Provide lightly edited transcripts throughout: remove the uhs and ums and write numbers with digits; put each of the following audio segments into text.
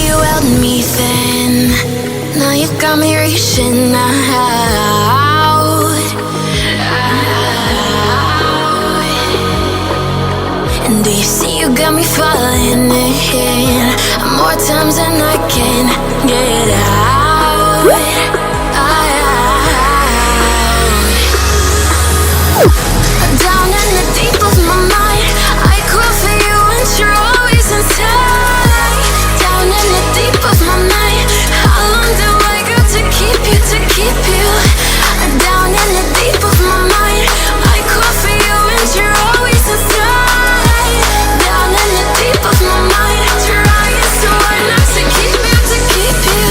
you held me then. Now you got me reaching out. And do you see you got me falling in more times than I can get out. Down in the deep of my mind, I crawl for you and you're always inside. Down in the deep of my mind, how long do I got to keep you, to keep you? Down in the deep of my mind, I crawl for you and you're always inside. Down in the deep of my mind, trying so hard not to keep you, to keep you.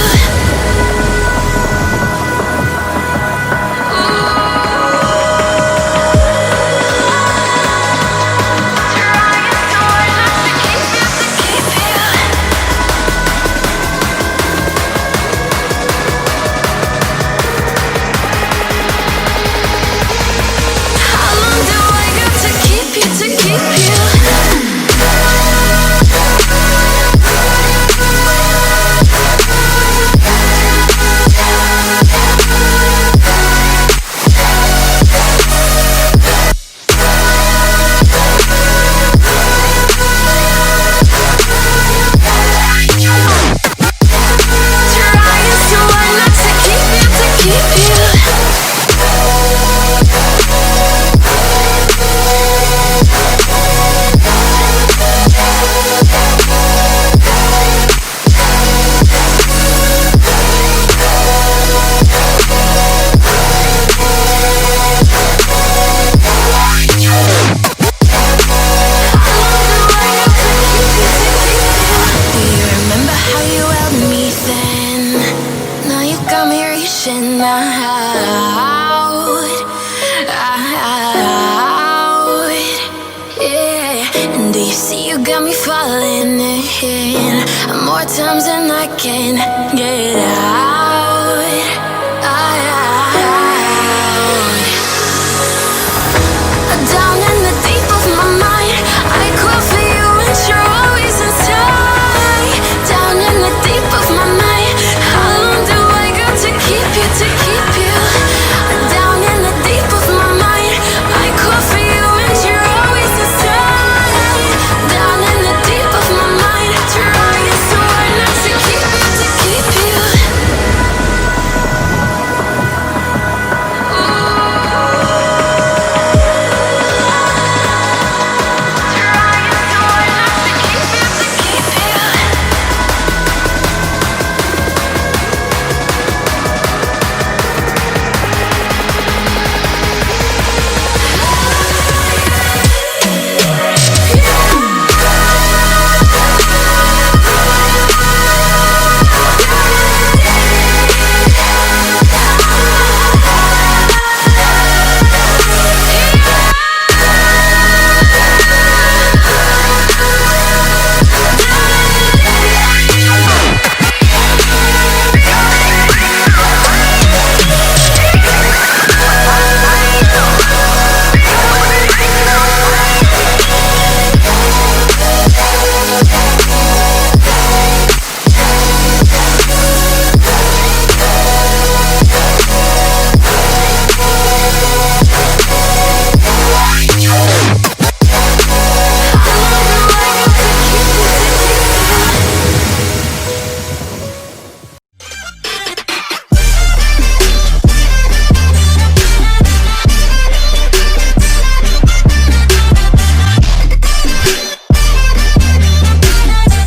And do you see you got me falling in more times than I can get out.